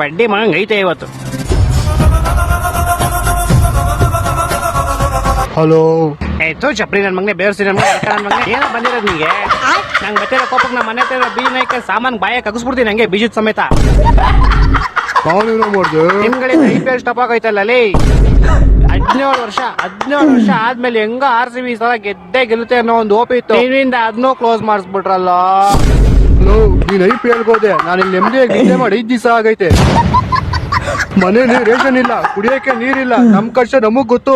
ಬಡ್ಡಿ ಮಂಗ್ ಐತೆ ಇವತ್ತು. ಹಲೋ. ಆಯ್ತು ಚಪ್ರಿ ನನ್ ಮಗನೆ ಬೇರ್ಸಿ ನನ್ ಮಗನೆ ಏನೋ ಬಂದಿರೋದು ನಿಂಗೆ. ನಂಗೆ ಗೊತ್ತಿರೋ ಕೋಪಕ್ಕೆ ನಮ್ಮ ಮನೆ ಹತ್ರ ಬೀಜ ನಾಯ್ಕ ಸಾಮಾನು ಬಾಯ ಕಗಿಸ್ಬಿಡ್ತೀನಿ ನಂಗೆ ಬೀಜದ ಸಮೇತ. ನಾನೇನೋ ಮಾಡ್ದೆ? ನಿಮ್ಗಳಿಂದ IPL ಸ್ಟಾಪ್ ಆಗೈತಲ್ಲ ಲೇ. 17 ವರ್ಷ ಆದ್ಮೇಲೆ ಹೆಂಗ RCB ಈ ಸಲ ಗೆದ್ದೇ ಗೆಲ್ಲುತ್ತೆ ಅನ್ನೋ ಒಂದು ಓಪಿ ಇತ್ತು. ನೀವಿಂದ ಅದನ್ನೂ ಕ್ಲೋಸ್ ಮಾಡಿಸ್ಬಿಟ್ರಲ್ಲ. ನೀನ್ IPL ಹೋದೆ, ನಾನು ಇಲ್ಲಿ ನೆಮ್ಮದಿಯಾಗಿ ನಿದ್ದೆ ಮಾಡಿ 5 ದಿವಸ ಆಗೈತೆ. ಮನೇಲಿ ರೇಷನ್ ಇಲ್ಲ, ಕುಡಿಯಕ್ಕೆ ನೀರಿಲ್ಲ, ನಮ್ ಕಷ್ಟ ನಮಗ್ ಗೊತ್ತು.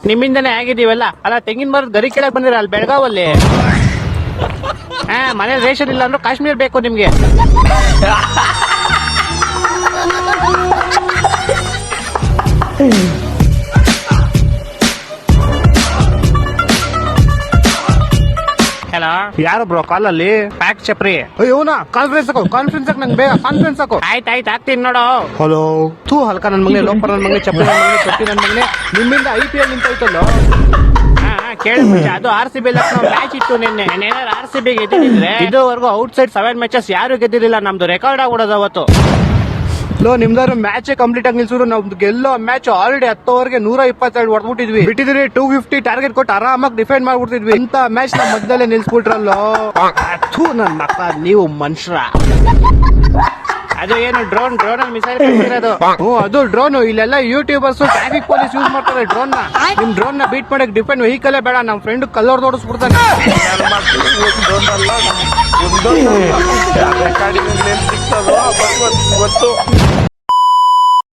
ನಿಮ್ಮಿಂದನೇ ಆಗಿದೀವಲ್ಲ. ಅಲ್ಲ ತೆಂಗಿನ ಮರದ ಗರಿ ಕೆಳಕ್ ಬಂದಿರ ಅಲ್ಲಿ ಬೆಳಗಾವಲ್ಲಿ. ಮನೇಲಿ ರೇಷನ್ ಇಲ್ಲ ಅಂದ್ರೆ ಕಾಶ್ಮೀರ್ ಬೇಕು ನಿಮ್ಗೆ. ಹಲೋ, ಯಾರು ಬ್ರೋ ಕಾಲಲ್ಲಿ? ಪ್ಯಾಕ್ ಚಪ್ರಿ. ಅಯ್ಯೋನಾ, ಕಾನ್ಫರೆನ್ಸ್ ನಂಗೆ ಬೇಗ ಕಾನ್ಫರೆನ್ಸ್ ಹಾಕು. ಆಯ್ತು ಆಗ್ತೀನಿ ನೋಡು. ಹಲೋ. ತೂ ಹಲ್ಕ ನನ್ ಮಗನೆ, ಲೋಪರ್ ನನ್ ಮಗನೆ, ಚಪ್ರಿ ನನ್ ಮಗನೆ, ತೊಟ್ಟಿ ನನ್ ಮಗನೆ. ನಿಮ್ಮಿಂದ IPL ನಿಂತೋಯ್ತಲ್ಲ. ಕೇಳಿ ಅದು RCB ಮ್ಯಾಚ್ ಇತ್ತು ನಿನ್ನೆ. ಏನಾದ್ರು RCB ಗೆದ್ದಿದ್ರೆ ಇದುವರೆಗೂ ಔಟ್ಸೈಡ್ 7 ಮ್ಯಾಚಸ್ ಯಾರು ಗೆದ್ದಿರಲಿಲ್ಲ. ನಮ್ದು ರೆಕಾರ್ಡ್ ಆಗ್ಬಿಡೋದು ಅವತ್ತು. ನಿಮ್ದಾದ್ರು ಮ್ಯಾಚ್ ಕಂಪ್ಲೀಟ್ ಆಗಿ ನಿಲ್ಸಿದ್ರು, ನಮ್ದು ಗೆಲ್ಲೋ ಮ್ಯಾಚ್ ಆಲ್ರೆಡಿ 10 ಓವರ್ಗೆ 122 ಹೊಡೆದ್ಬಿಟ್ಟಿದ್ವಿ. ಬಿಟ್ಟಿದ್ರೆ 250 ಟಾರ್ಗೆಟ್ ಕೊಟ್ಟು ಆರಾಮಾಗಿ ಡಿಫೆಂಡ್ ಮಾಡ್ಬಿಡ್ತಿದ್ವಿ. ಅಂತ ಮ್ಯಾಚ್ ನ ಮಧ್ಯದಲ್ಲೇ ನಿಲ್ಸ್ಬಿಟ್ರಲ್ಲೋ. ನನ್ ಮಕ್ಕ, ನೀವು ಮನುಷ್ಯರ. ಅದು ಏನು ಡ್ರೋನ್ ಅಲ್ಲಿ ಮಿಸೈಲ್ ಕಳಿಸಿರೋದು. ಅದು ಡ್ರೋನ್. ಇಲ್ಲೆಲ್ಲ ಯೂಟ್ಯೂಬರ್ಸ್ ಟ್ರಾಫಿಕ್ ಪೊಲೀಸ್ ಯೂಸ್ ಮಾಡ್ತಾರೆ ಡ್ರೋನ್ ನ. ನಿಮ್ ಡ್ರೋನ್ ನ ಬೀಟ್ ಮಾಡಕ್ ಡಿಫೆಂಡ್ ವೆಹಿಕಲ್ ಬೇಡ, ನಮ್ ಫ್ರೆಂಡ್ ಕಲ್ಲೋರ್ ತೋರಿಸ್ಬಿಡ್ತಾನೆ. ರೆಕಾರ್ಡಿಂಗ್ ಸಿಗ್ತದೋ ಗೊತ್ತು.